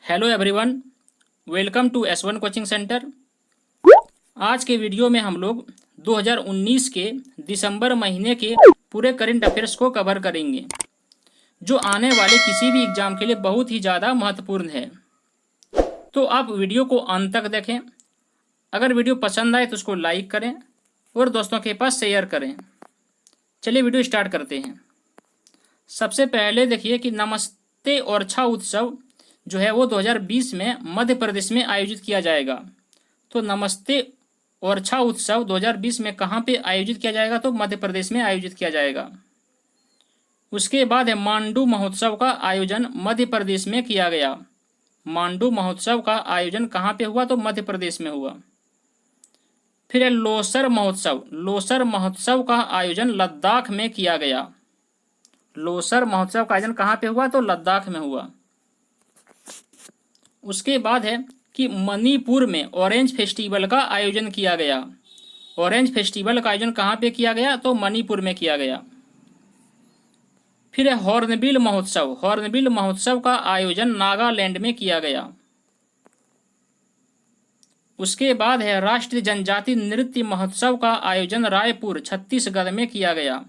Hello everyone, welcome to S1 coaching centre. आज के video में हम लोग 2019 के दिसंबर महीने के पूरे करंट अफेयर्स को कवर करेंगे, जो आने वाले किसी भी एग्जाम के लिए बहुत ही ज़्यादा महत्वपूर्ण है। तो आप वीडियो को अंत तक देखें। अगर वीडियो पसंद आए तो उसको लाइक करें और दोस्तों के पास शेयर करें। चलिए वीडियो स्टार्ट करते हैं। सबसे पहले देखिए कि नमस्ते ओरछा उत्सव जो है वो 2020 में मध्य प्रदेश में आयोजित किया जाएगा। तो नमस्ते ओरछा उत्सव 2020 में कहाँ पे आयोजित किया जाएगा? तो मध्य प्रदेश में आयोजित किया जाएगा। उसके बाद है मांडू महोत्सव का आयोजन मध्य प्रदेश में किया गया। मांडू महोत्सव का आयोजन कहाँ पे हुआ? तो मध्य प्रदेश में हुआ। फिर है लोसर महोत्सव। लोसर महोत्सव का आयोजन लद्दाख में किया गया। लोसर महोत्सव का आयोजन कहाँ पे हुआ? तो लद्दाख में हुआ। उसके बाद है कि मणिपुर में ऑरेंज फेस्टिवल का आयोजन किया गया। ऑरेंज फेस्टिवल का आयोजन कहाँ पे किया गया? तो मणिपुर में किया गया। फिर है हॉर्नबिल महोत्सव। हॉर्नबिल महोत्सव का आयोजन नागालैंड में किया गया। उसके बाद है राष्ट्रीय जनजाति नृत्य महोत्सव का आयोजन रायपुर छत्तीसगढ़ में किया गया।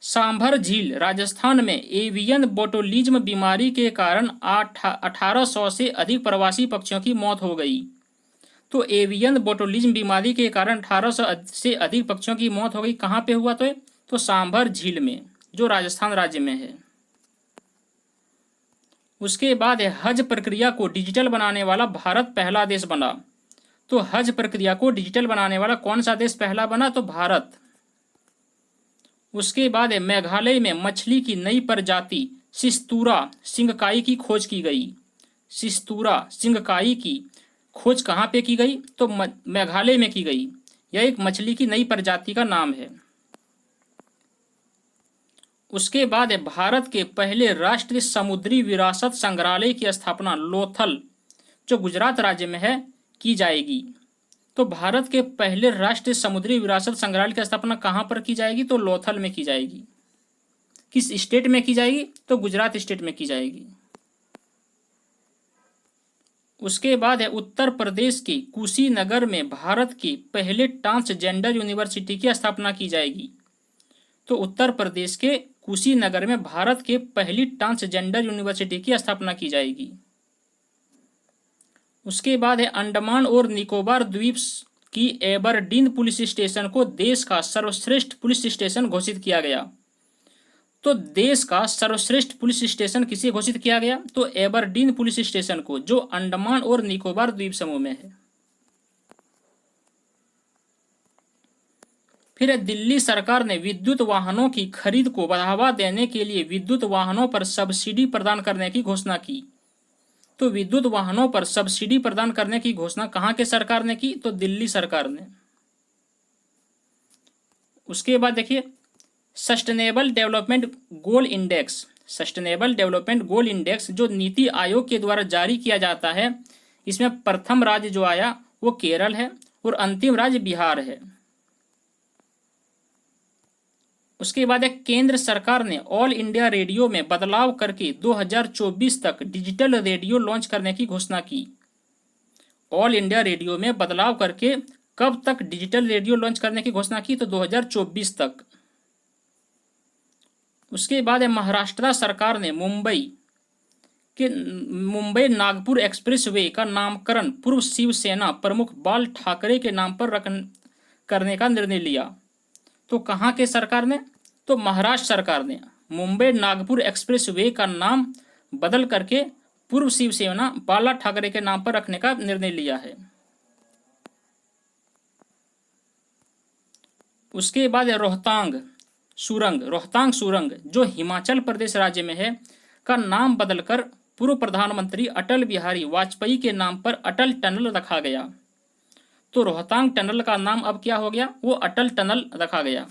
सांभर झील राजस्थान में एवियन बोटुलिज्म बीमारी के कारण 1800 से अधिक प्रवासी पक्षियों की मौत हो गई। तो एवियन बोटुलिज्म बीमारी के कारण 1800 से अधिक पक्षियों की मौत हो गई। कहाँ पे हुआ? तो सांभर झील में, जो राजस्थान राज्य में है। उसके बाद है हज प्रक्रिया को डिजिटल बनाने वाला भारत पहला देश बना। तो हज प्रक्रिया को डिजिटल बनाने वाला कौन सा देश पहला बना? तो भारत। उसके बाद है मेघालय में मछली की नई प्रजाति सिस्तूरा सिंगकाई की खोज की गई। सिस्तूरा सिंगकाई की खोज कहाँ पे की गई? तो मेघालय में की गई। यह एक मछली की नई प्रजाति का नाम है। उसके बाद है भारत के पहले राष्ट्रीय समुद्री विरासत संग्रहालय की स्थापना लोथल, जो गुजरात राज्य में है, की जाएगी। तो भारत के पहले राष्ट्रीय समुद्री विरासत संग्रहालय की स्थापना कहाँ पर की जाएगी? तो लोथल में की जाएगी। किस स्टेट में की जाएगी? तो गुजरात स्टेट में की जाएगी। उसके बाद है उत्तर प्रदेश के कुशीनगर में भारत की पहले ट्रांसजेंडर यूनिवर्सिटी की स्थापना की जाएगी। तो उत्तर प्रदेश के कुशीनगर में भारत के पहली ट्रांसजेंडर यूनिवर्सिटी की स्थापना की जाएगी। उसके बाद है अंडमान और निकोबार द्वीप की एबरडीन पुलिस स्टेशन को देश का सर्वश्रेष्ठ पुलिस स्टेशन घोषित किया गया। तो देश का सर्वश्रेष्ठ पुलिस स्टेशन किसे घोषित किया गया? तो एबरडीन पुलिस स्टेशन को, जो अंडमान और निकोबार द्वीप समूह में है। फिर दिल्ली सरकार ने विद्युत वाहनों की खरीद को बढ़ावा देने के लिए विद्युत वाहनों पर सब्सिडी प्रदान करने की घोषणा की। तो विद्युत वाहनों पर सब्सिडी प्रदान करने की घोषणा कहाँ के सरकार ने की? तो दिल्ली सरकार ने। उसके बाद देखिए sustainable development goal index. Sustainable development goal index जो नीति आयोग के द्वारा जारी किया जाता है, इसमें प्रथम राज्य जो आया वो केरल है और अंतिम राज्य बिहार है। उसके बाद एक केंद्र सरकार ने ऑल इंडिया रेडियो में बदलाव करके 2024 तक डिजिटल रेडियो लॉन्च करने की घोषणा की। ऑल इंडिया रेडियो में बदलाव करके कब तक डिजिटल रेडियो लॉन्च करने की घोषणा की? तो 2024 तक। उसके बाद है महाराष्ट्र सरकार ने मुंबई नागपुर एक्सप्रेसवे का नामकरण पूर्व शिवसेना प्रमुख बाल ठाकरे के नाम पर करने का निर्णय लिया। तो कहाँ के सरकार ने? तो महाराष्ट्र सरकार ने मुंबई नागपुर एक्सप्रेसवे का नाम बदल करके पूर्व शिवसेना बाला ठाकरे के नाम पर रखने का निर्णय लिया है। उसके बाद रोहतांग सुरंग जो हिमाचल प्रदेश राज्य में है, का नाम बदलकर पूर्व प्रधानमंत्री अटल बिहारी वाजपेयी के नाम पर अटल टनल रखा गया। तो रोहतांग टनल का नाम अब क्या हो गया? वो अटल टनल रखा गया।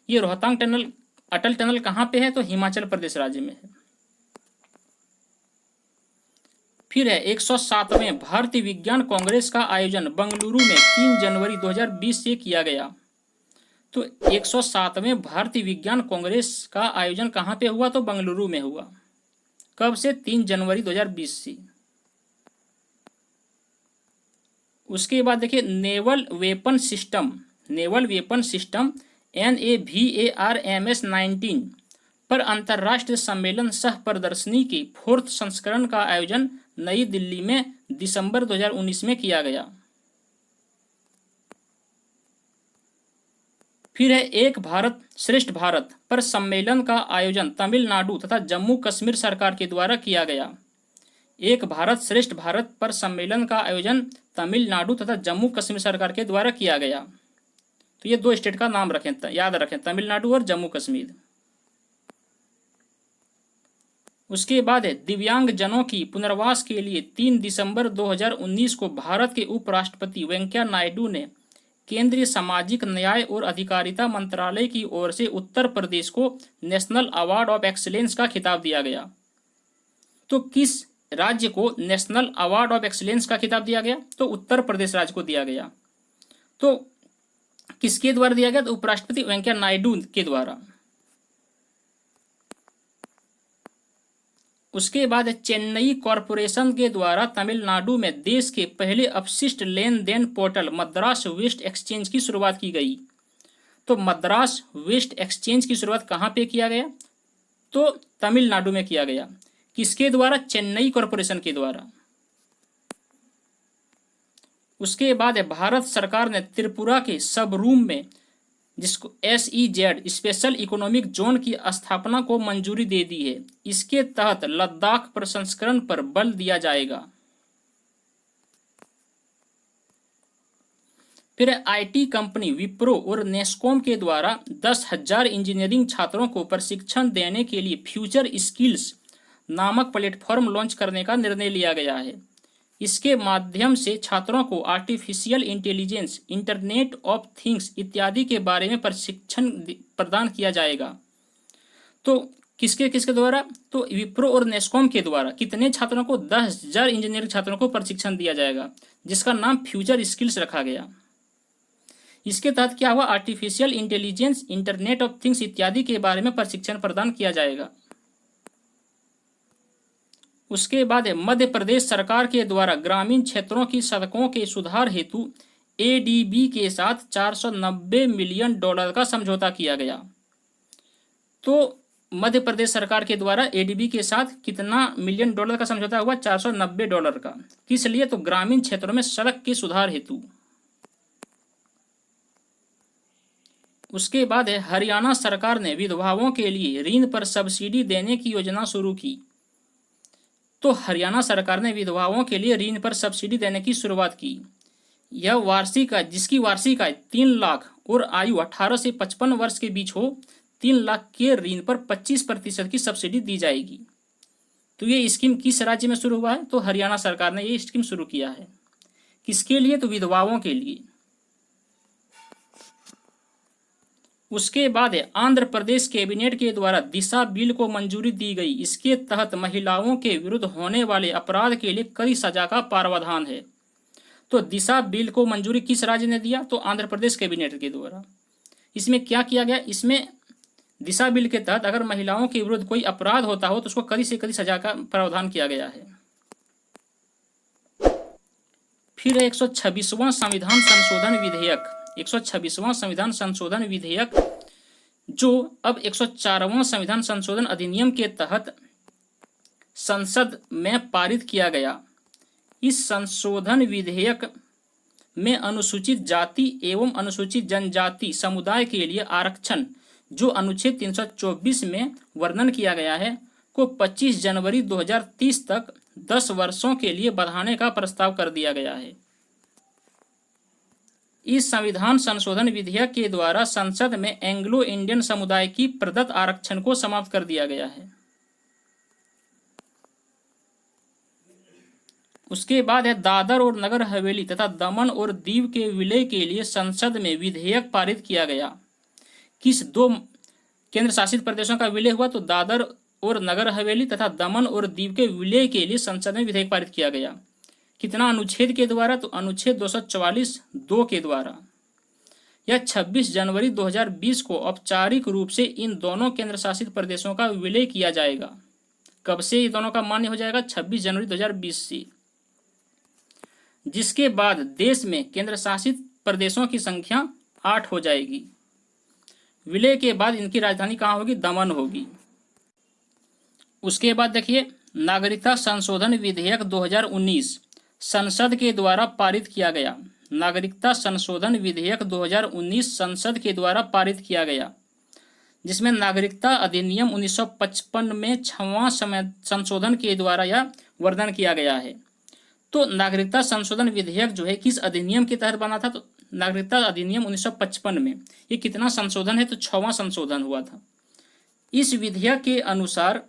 ये रोहतांग टनल, अटल टनल कहाँ पे है? तो हिमाचल प्रदेश राज्य में है। फिर है 107वें भारतीय विज्ञान कांग्रेस का आयोजन बेंगलुरु में 3 जनवरी 2020 से किया गया। तो 107वें भारतीय विज्ञान कांग्रेस का आयोजन कहाँ पे हुआ? तो बेंगलुरु में हुआ। कब से? 3 जनवरी 2020 से। उसके बाद देखिए नेवल वेपन सिस्टम NAVARMS-19 पर अंतर्राष्ट्रीय सम्मेलन सह प्रदर्शनी के 4th संस्करण का आयोजन नई दिल्ली में दिसंबर 2019 में किया गया। फिर है एक भारत श्रेष्ठ भारत पर सम्मेलन का आयोजन तमिलनाडु तथा जम्मू कश्मीर सरकार के द्वारा किया गया। एक भारत श्रेष्ठ भारत पर सम्मेलन का आयोजन तमिलनाडु तथा जम्मू कश्मीर सरकार के द्वारा किया गया। तो ये 2 स्टेट का नाम रखें, याद रखें, तमिलनाडु और जम्मू कश्मीर। उसके बाद है दिव्यांग जनों की पुनर्वास के लिए 3 दिसंबर 2019 को भारत के उपराष्ट्रपति वेंकैया नायडू ने केंद्रीय सामाजिक न्याय और अधिकारिता मंत्रालय की ओर से उत्तर प्रदेश को नेशनल अवार्ड ऑफ एक्सीलेंस का खिताब दिया गया। तो किस राज्य को नेशनल अवार्ड ऑफ एक्सीलेंस का खिताब दिया गया? तो उत्तर प्रदेश राज्य को दिया गया। तो किसके द्वारा दिया गया? तो उपराष्ट्रपति वेंकैया नायडू के द्वारा। उसके बाद चेन्नई कॉरपोरेशन के द्वारा तमिलनाडु में देश के पहले अपशिष्ट लेन देन पोर्टल मद्रास वेस्ट एक्सचेंज की शुरुआत की गई। तो मद्रास वेस्ट एक्सचेंज की शुरुआत कहाँ पे किया गया? तो तमिलनाडु में किया गया। किसके द्वारा? चेन्नई कॉरपोरेशन के द्वारा। उसके बाद भारत सरकार ने त्रिपुरा के सब रूम में जिसको SEZ स्पेशल इकोनॉमिक जोन की स्थापना को मंजूरी दे दी है। इसके तहत लद्दाख प्रसंस्करण पर बल दिया जाएगा। फिर IT कंपनी विप्रो और नेस्कॉम के द्वारा 10,000 इंजीनियरिंग छात्रों को प्रशिक्षण देने के लिए फ्यूचर स्किल्स नामक प्लेटफॉर्म लॉन्च करने का निर्णय लिया गया है। इसके माध्यम से छात्रों को artificial intelligence, internet of things इत्यादि के बारे में प्रशिक्षण प्रदान किया जाएगा। तो किसके किसके द्वारा? तो विप्रो और नेस्कॉम के द्वारा कितने छात्रों को? 10,000 इंजीनियरिंग छात्रों को प्रशिक्षण दिया जाएगा, जिसका नाम फ्यूचर स्किल्स रखा गया। इसके तहत क्या हुआ? Artificial intelligence, internet of things इत्यादि के बारे में प्रशिक्षण प्रदान किया जाएगा। उसके बाद मध्य प्रदेश सरकार के द्वारा ग्रामीण क्षेत्रों की सड़कों के सुधार हेतु ADB के साथ $490 मिलियन का समझौता किया गया। तो मध्य प्रदेश सरकार के द्वारा ADB के साथ कितना मिलियन डॉलर का समझौता हुआ? $490 का। किस लिए? तो ग्रामीण क्षेत्रों में सड़क के सुधार हेतु। उसके बाद हरियाणा सरकार ने विधवाओं के लिए ऋण पर सब्सिडी देने की योजना शुरू की। तो हरियाणा सरकार ने विधवाओं के लिए ऋण पर सब्सिडी देने की शुरुआत की। यह वार्षिक आय, जिसकी वार्षिक आय 3 लाख और आयु 18 से 55 वर्ष के बीच हो, 3 लाख के ऋण पर 25% की सब्सिडी दी जाएगी। तो ये स्कीम किस राज्य में शुरू हुआ है? तो हरियाणा सरकार ने ये स्कीम शुरू किया है। किसके लिए? तो विधवाओं के लिए। उसके बाद आंध्र प्रदेश कैबिनेट के द्वारा दिशा बिल को मंजूरी दी गई। इसके तहत महिलाओं के विरुद्ध होने वाले अपराध के लिए कड़ी सजा का प्रावधान है। तो दिशा बिल को मंजूरी किस राज्य ने दिया? तो आंध्र प्रदेश कैबिनेट के द्वारा। इसमें क्या किया गया? इसमें दिशा बिल के तहत अगर महिलाओं के विरुद्ध कोई अपराध होता हो तो उसको कड़ी से कड़ी सजा का प्रावधान किया गया है। फिर 126वां संविधान संशोधन विधेयक, 126वां संविधान संशोधन विधेयक जो अब 104वां संविधान संशोधन अधिनियम के तहत संसद में पारित किया गया। इस संशोधन विधेयक में अनुसूचित जाति एवं अनुसूचित जनजाति समुदाय के लिए आरक्षण जो अनुच्छेद 324 में वर्णन किया गया है को 25 जनवरी 2030 तक 10 वर्षों के लिए बढ़ाने का प्रस्ताव कर दिया गया है। इस संविधान संशोधन विधेयक के द्वारा संसद में एंग्लो इंडियन समुदाय की प्रदत्त आरक्षण को समाप्त कर दिया गया है। उसके बाद दादर और नगर हवेली तथा दमन और दीव के विलय के लिए संसद में विधेयक पारित किया गया। किस 2 केंद्र शासित प्रदेशों का विलय हुआ? तो दादर और नगर हवेली तथा दमन और दीव के विलय के लिए संसद में विधेयक पारित किया गया। कितना अनुच्छेद के द्वारा? तो अनुच्छेद 244(2) के द्वारा। यह 26 जनवरी 2020 को औपचारिक रूप से इन दोनों केंद्र शासित प्रदेशों का विलय किया जाएगा। कब से ये दोनों का मान्य हो जाएगा? 26 जनवरी 2020 से। जिसके बाद देश में केंद्र शासित प्रदेशों की संख्या 8 हो जाएगी। विलय के बाद इनकी राजधानी कहाँ होगी? दमन होगी। उसके बाद देखिए, नागरिकता संशोधन विधेयक 2019 संसद के द्वारा पारित किया गया। नागरिकता संशोधन विधेयक 2019 संसद के द्वारा पारित किया गया, जिसमें नागरिकता अधिनियम 1955 में 6वां संशोधन के द्वारा यह वर्णन किया गया है। तो नागरिकता संशोधन विधेयक जो है किस अधिनियम के तहत बना था? तो नागरिकता अधिनियम 1955 में। ये कितना संशोधन है? तो 6वां संशोधन हुआ था। इस विधेयक के अनुसार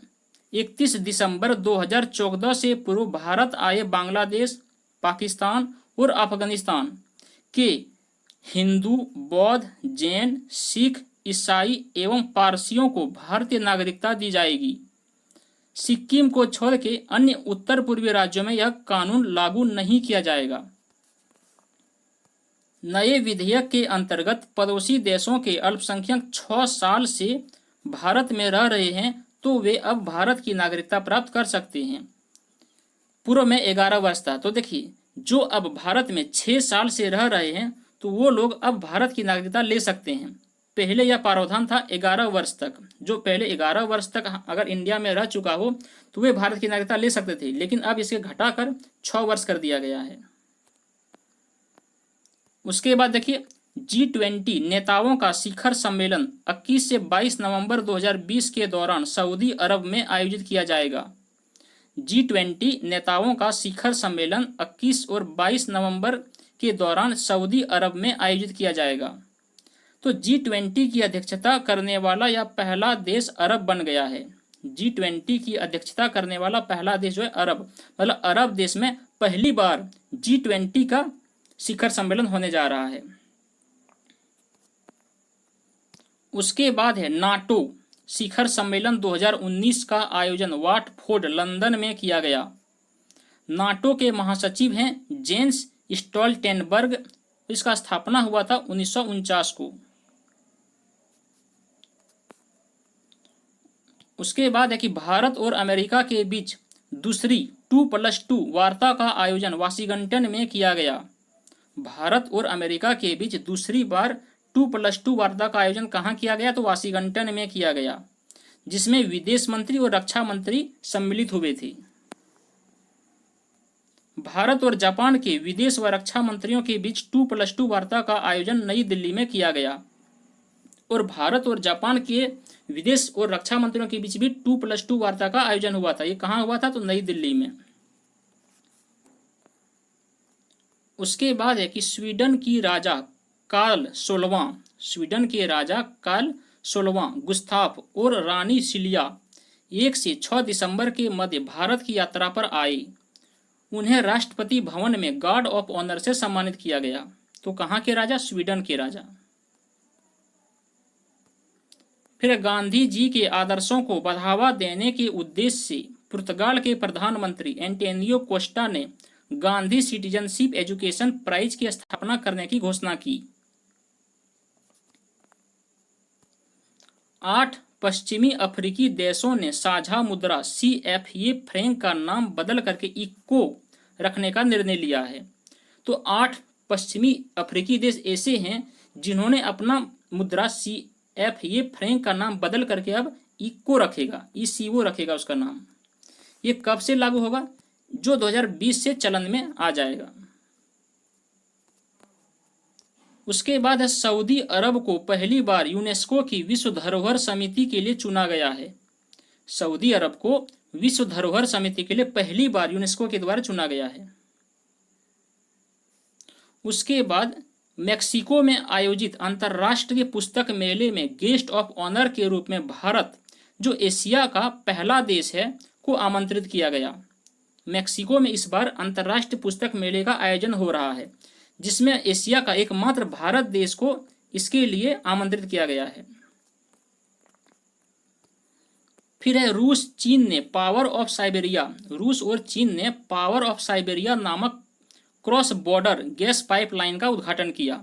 31 दिसंबर 2014 से पूर्व भारत आए बांग्लादेश, पाकिस्तान और अफगानिस्तान के हिंदू, बौद्ध, जैन, सिख, ईसाई एवं पारसियों को भारतीय नागरिकता दी जाएगी। सिक्किम को छोड़ के अन्य उत्तर पूर्वी राज्यों में यह कानून लागू नहीं किया जाएगा। नए विधेयक के अंतर्गत पड़ोसी देशों के अल्पसंख्यक 6 साल से भारत में रह रहे हैं तो वे अब भारत की नागरिकता प्राप्त कर सकते हैं। पूर्व में 11 वर्ष था, तो देखिए जो अब भारत में 6 साल से रह रहे हैं तो वो लोग अब भारत की नागरिकता ले सकते हैं। पहले यह प्रावधान था 11 वर्ष तक। जो पहले 11 वर्ष तक अगर इंडिया में रह चुका हो तो वे भारत की नागरिकता ले सकते थे, लेकिन अब इसे घटाकर 6 वर्ष कर दिया गया है। उसके बाद देखिए, G20 नेताओं का शिखर सम्मेलन 21 से 22 नवंबर 2020 के दौरान सऊदी अरब में आयोजित किया जाएगा। G20 नेताओं का शिखर सम्मेलन 21 और 22 नवंबर के दौरान सऊदी अरब में आयोजित किया जाएगा। तो G20 की अध्यक्षता करने वाला यह पहला देश अरब बन गया है। G20 की अध्यक्षता करने वाला पहला देश जो है अरब, मतलब अरब देश में पहली बार G20 का शिखर सम्मेलन होने जा रहा है। उसके बाद है नाटो शिखर सम्मेलन 2019 का आयोजन वाटफोर्ड, लंदन में किया गया। नाटो के महासचिव हैं जेंस स्टोल्टेनबर्ग। इसका स्थापना हुआ था 1949 को। उसके बाद है कि भारत और अमेरिका के बीच दूसरी 2+2 वार्ता का आयोजन वाशिंगटन में किया गया। भारत और अमेरिका के बीच दूसरी बार 2+2 वार्ता का आयोजन कहाँ किया गया? तो वाशिंगटन में किया गया, जिसमें विदेश मंत्री और रक्षा मंत्री सम्मिलित हुए थे। भारत और जापान के विदेश व रक्षा मंत्रियों के बीच 2+2 वार्ता का आयोजन नई दिल्ली में किया गया। और भारत और जापान के विदेश और रक्षा मंत्रियों के बीच भी 2+2 वार्ता का आयोजन हुआ था। ये कहाँ हुआ था? तो नई दिल्ली में। उसके बाद है कि स्वीडन के राजा कार्ल 16वां गुस्ताफ और रानी सिलिया 1 से 6 दिसंबर के मध्य भारत की यात्रा पर आए। उन्हें राष्ट्रपति भवन में गार्ड ऑफ ऑनर से सम्मानित किया गया। तो कहाँ के राजा? स्वीडन के राजा। फिर गांधी जी के आदर्शों को बढ़ावा देने के उद्देश्य से पुर्तगाल के प्रधानमंत्री एंटोनियो कोस्टा ने गांधी सिटीजनशिप एजुकेशन प्राइज की स्थापना करने की घोषणा की। 8 पश्चिमी अफ्रीकी देशों ने साझा मुद्रा CFA फ्रैंक का नाम बदल करके इक्को रखने का निर्णय लिया है। तो 8 पश्चिमी अफ्रीकी देश ऐसे हैं जिन्होंने अपना मुद्रा CFA फ्रैंक का नाम बदल करके अब इक्को रखेगा, ECO रखेगा उसका नाम। ये कब से लागू होगा? जो 2020 से चलन में आ जाएगा। उसके बाद है सऊदी अरब को पहली बार यूनेस्को की विश्व धरोहर समिति के लिए चुना गया है। सऊदी अरब को विश्व धरोहर समिति के लिए पहली बार यूनेस्को के द्वारा चुना गया है। उसके बाद मेक्सिको में आयोजित अंतर्राष्ट्रीय पुस्तक मेले में गेस्ट ऑफ ऑनर के रूप में भारत, जो एशिया का पहला देश है, को आमंत्रित किया गया। मेक्सिको में इस बार अंतर्राष्ट्रीय पुस्तक मेले का आयोजन हो रहा है, जिसमें एशिया का एकमात्र भारत देश को इसके लिए आमंत्रित किया गया है। फिर है रूस और चीन ने पावर ऑफ साइबेरिया नामक क्रॉस बॉर्डर गैस पाइपलाइन का उद्घाटन किया।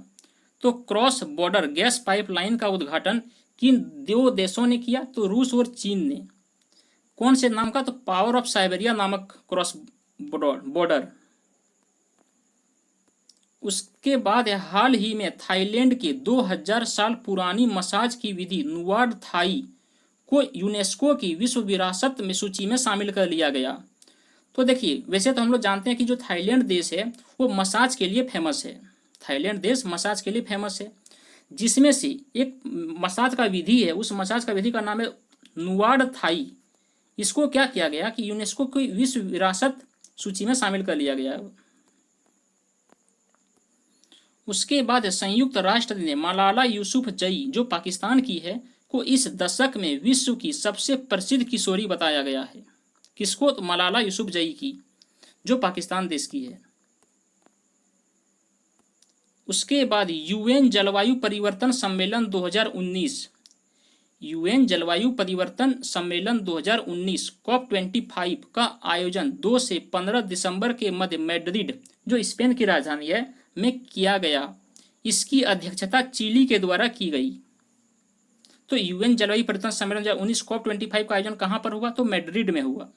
तो क्रॉस बॉर्डर गैस पाइपलाइन का उद्घाटन किन 2 देशों ने किया? तो रूस और चीन ने। कौन से नाम का? तो पावर ऑफ साइबेरिया नामक क्रॉस बॉर्डर। उसके बाद हाल ही में थाईलैंड के 2000 साल पुरानी मसाज की विधि नुआड थाई को यूनेस्को की विश्व विरासत में सूची में शामिल कर लिया गया। तो देखिए, वैसे तो हम लोग जानते हैं कि जो थाईलैंड देश है वो मसाज के लिए फेमस है। थाईलैंड देश मसाज के लिए फेमस है, जिसमें से एक मसाज का विधि है, उस मसाज का विधि का नाम है नुआड थाई। इसको क्या किया गया कि यूनेस्को की विश्व विरासत सूची में शामिल कर लिया गया। उसके बाद संयुक्त राष्ट्र ने मलाला यूसुफजई, जो पाकिस्तान की है, को इस दशक में विश्व की सबसे प्रसिद्ध किशोरी बताया गया है। किसको? तो मलाला यूसुफजई की, जो पाकिस्तान देश की है। उसके बाद यूएन जलवायु परिवर्तन सम्मेलन 2019, यूएन जलवायु परिवर्तन सम्मेलन 2019 COP25 का आयोजन 2 से 15 दिसंबर के मध्य मैड्रिड, जो स्पेन की राजधानी है, में किया गया। इसकी अध्यक्षता चिली के द्वारा की गई। तो यूएन जलवायु परिवर्तन सम्मेलन 2019 COP25 का आयोजन कहां पर हुआ? तो मैड्रिड में हुआ।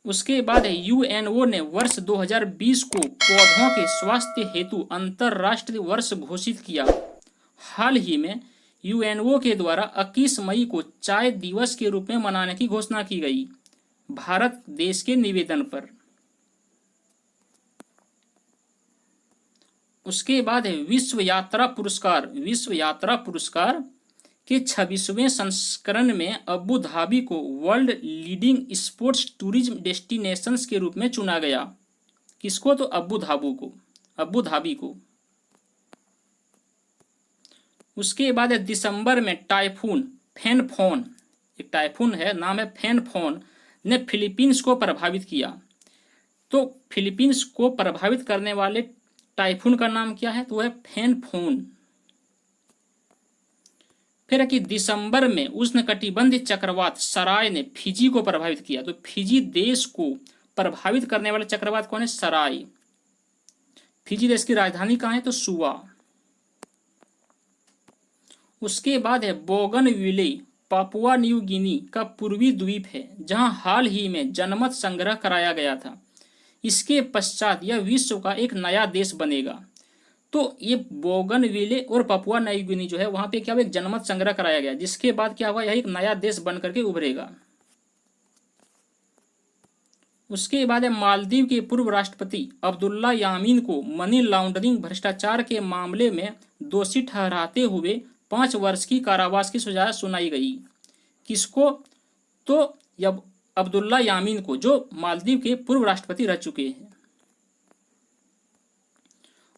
उसके बाद यूएनओ ने वर्ष 2020 को पौधों के स्वास्थ्य हेतु अंतरराष्ट्रीय वर्ष घोषित किया। हाल ही में यूएनओ के द्वारा 21 मई को चाय दिवस के रूप में मनाने की घोषणा की गई, भारत देश के निवेदन पर। उसके बाद है विश्व यात्रा पुरस्कार। विश्व यात्रा पुरस्कार के 26वें संस्करण में अबू धाबी को world leading sports tourism destinations के रूप में चुना गया। किसको? तो अबू धाबी को। उसके बाद दिसंबर में टाइफून फेनफोन, एक टाइफून है, नाम है फेनफोन, ने फिलीपींस को प्रभावित किया। तो फिलीपींस को प्रभावित करने वाले टाइफून का नाम क्या है? तो वह फेनफोन। फिर है कि दिसंबर में उष्णकटिबंधीय चक्रवात सराय ने फिजी को प्रभावित किया। तो फिजी देश को प्रभावित करने वाला चक्रवात कौन है? सराय। फिजी देश की राजधानी कहाँ है? तो सुवा। उसके बाद है बोगनविले, पापुआ न्यू गिनी का पूर्वी द्वीप है, जहां हाल ही में जनमत संग्रह कराया गया था। इसके पश्चात यह विश्व का एक नया देश बनेगा। तो ये बोगनविले और पापुआ नई गिनी जो है, वहां पे क्या हुआ? एक जनमत संग्रह कराया गया, जिसके बाद क्या हुआ? यह एक नया देश बन करके उभरेगा। उसके बाद मालदीव के पूर्व राष्ट्रपति अब्दुल्ला यामीन को मनी लॉन्ड्रिंग भ्रष्टाचार के मामले में दोषी ठहराते हुए 5 वर्ष की कारावास की सजा सुनाई गई। किसको? तो अब्दुल्ला यामीन को, जो मालदीव के पूर्व राष्ट्रपति रह चुके हैं।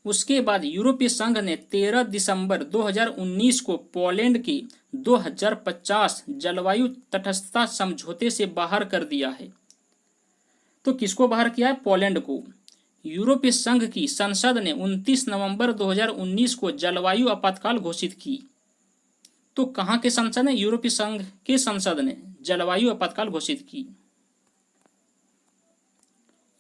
उसके बाद यूरोपीय संघ ने 13 दिसंबर 2019 को पोलैंड के 2050 जलवायु तटस्थता समझौते से बाहर कर दिया है। तो किसको बाहर किया है? पोलैंड को। यूरोपीय संघ की संसद ने 29 नवंबर 2019 को जलवायु आपातकाल घोषित की। तो कहां के संसद ने? यूरोपीय संघ के संसद ने जलवायु आपातकाल घोषित की।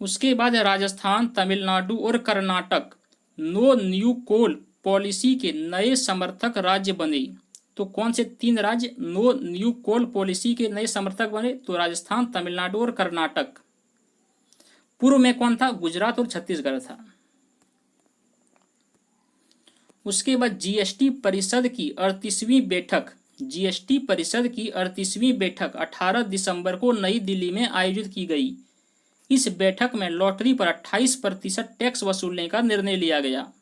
उसके बाद राजस्थान, तमिलनाडु और कर्नाटक नो न्यू कोल पॉलिसी के नए समर्थक राज्य बने। तो कौन से 3 राज्य नो न्यू कोल पॉलिसी के नए समर्थक बने? तो राजस्थान, तमिलनाडु और कर्नाटक। पूर्व में कौन था? गुजरात और छत्तीसगढ़ था। उसके बाद जीएसटी परिषद की 38वीं बैठक, जीएसटी परिषद की 38वीं बैठक 18 दिसंबर को नई दिल्ली में आयोजित की गई। इस बैठक में लॉटरी पर 28% टैक्स वसूलने का निर्णय लिया गया।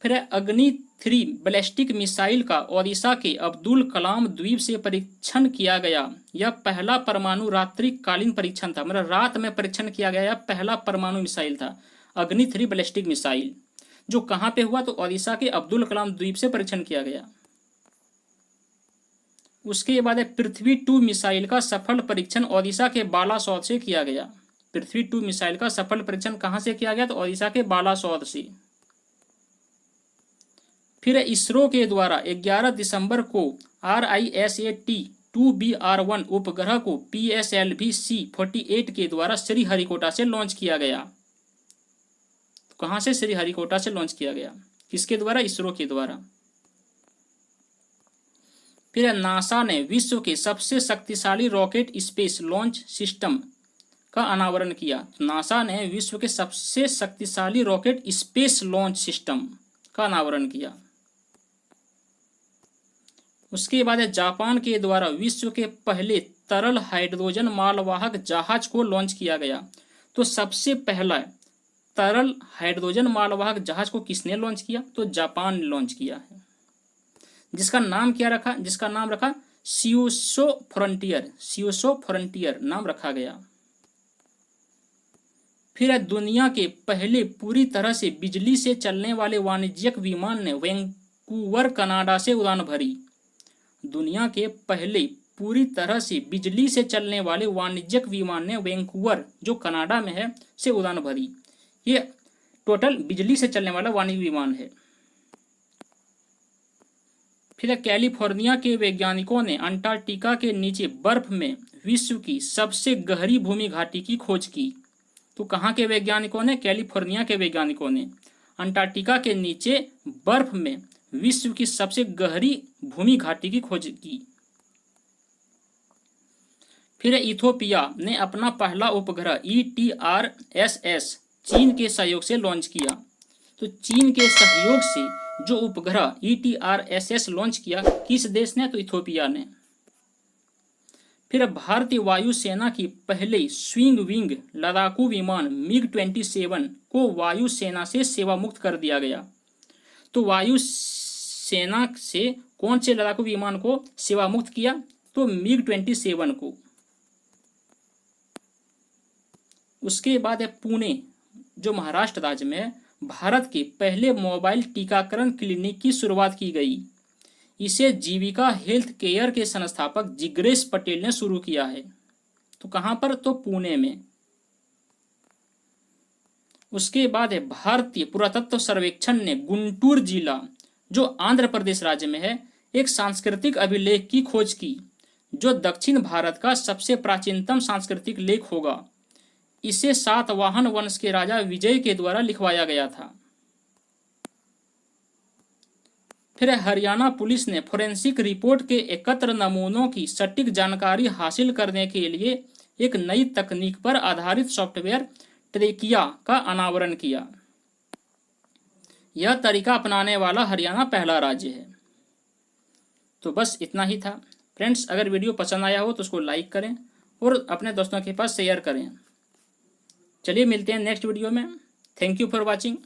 फिर अग्नि 3 बैलिस्टिक मिसाइल का ओडिशा के अब्दुल कलाम द्वीप से परीक्षण किया गया। यह पहला परमाणु रात्रिकालीन परीक्षण था, मतलब रात में परीक्षण किया गया। यह पहला परमाणु मिसाइल था, अग्नि 3 बैलिस्टिक मिसाइल, जो कहां पे हुआ? तो ओडिशा के अब्दुल कलाम द्वीप से परीक्षण किया गया। उसके बाद पृथ्वी 2 मिसाइल का सफल परीक्षण ओडिशा के बालासोर से किया गया। पृथ्वी 2 मिसाइल का सफल परीक्षण कहां से किया गया? तो ओडिशा के बालासोर से। फिर इसरो के द्वारा 11 दिसंबर को RISAT-2BR1 उपग्रह को PSLV-C48 के द्वारा श्रीहरिकोटा से लॉन्च किया गया। तो कहां से? श्रीहरिकोटा से लॉन्च किया गया। किसके द्वारा? इसरो के द्वारा। फिर नासा ने विश्व के सबसे शक्तिशाली रॉकेट स्पेस लॉन्च सिस्टम का अनावरण किया। नासा ने विश्व के सबसे शक्तिशाली रॉकेट स्पेस लॉन्च सिस्टम का अनावरण किया। उसके बाद जापान के द्वारा विश्व के पहले तरल हाइड्रोजन मालवाहक जहाज को लॉन्च किया गया। तो सबसे पहला तरल हाइड्रोजन मालवाहक जहाज को किसने लॉन्च किया? तो जापान ने लॉन्च किया है, जिसका नाम क्या रखा? जिसका नाम रखा शियुशो फ्रंटियर। शियुशो फ्रंटियर नाम रखा गया। फिर दुनिया के पहले पूरी तरह से बिजली से चलने वाले वाणिज्यिक विमान ने वैंकूवर कनाडा से उड़ान भरी। दुनिया के पहले पूरी तरह से बिजली से चलने वाले वाणिज्यिक विमान ने वैंकूवर, जो कनाडा में है, से उड़ान भरी। ये टोटल बिजली से चलने वाला वाणिज्यिक विमान है। फिर कैलिफोर्निया के वैज्ञानिकों ने अंटार्कटिका के नीचे बर्फ में विश्व की सबसे गहरी भूमि घाटी की खोज की। तो कहाँ के वैज्ञानिकों ने? कैलिफोर्निया के वैज्ञानिकों ने अंटार्कटिका के नीचे बर्फ में विश्व की सबसे गहरी भूमि घाटी की खोज की। फिर इथोपिया ने अपना पहला उपग्रह ETRSS चीन के सहयोग से लॉन्च किया। तो चीन के सहयोग से जो उपग्रह ETRSS लॉन्च किया, किस देश ने? तो इथोपिया ने। फिर भारतीय वायुसेना की पहले स्विंग विंग लड़ाकू विमान MiG-27 को वायुसेना से सेवा मुक्त कर दिया गया। तो वायुसेना से कौन से लड़ाकू विमान को सेवा मुक्त किया? तो MiG-27 को। उसके बाद है पुणे, जो महाराष्ट्र राज्य में है, भारत के पहले मोबाइल टीकाकरण क्लिनिक की शुरुआत की गई। इसे जीविका हेल्थ केयर के संस्थापक जिग्नेश पटेल ने शुरू किया है। तो कहां पर? तो पुणे में। उसके बाद है भारतीय पुरातत्व सर्वेक्षण ने गुंटूर जिला, जो आंध्र प्रदेश राज्य में है, एक सांस्कृतिक अभिलेख की खोज की, जो दक्षिण भारत का सबसे प्राचीनतम सांस्कृतिक लेख होगा। इसे सातवाहन वंश के राजा विजय के द्वारा लिखवाया गया था। फिर हरियाणा पुलिस ने फोरेंसिक रिपोर्ट के एकत्र नमूनों की सटीक जानकारी हासिल करने के लिए एक नई तकनीक पर आधारित सॉफ्टवेयर ट्रेकिया का अनावरण किया। यह तरीका अपनाने वाला हरियाणा पहला राज्य है। तो बस इतना ही था फ्रेंड्स। अगर वीडियो पसंद आया हो तो उसको लाइक करें और अपने दोस्तों के पास शेयर करें। चलिए मिलते हैं नेक्स्ट वीडियो में। Thank you for watching.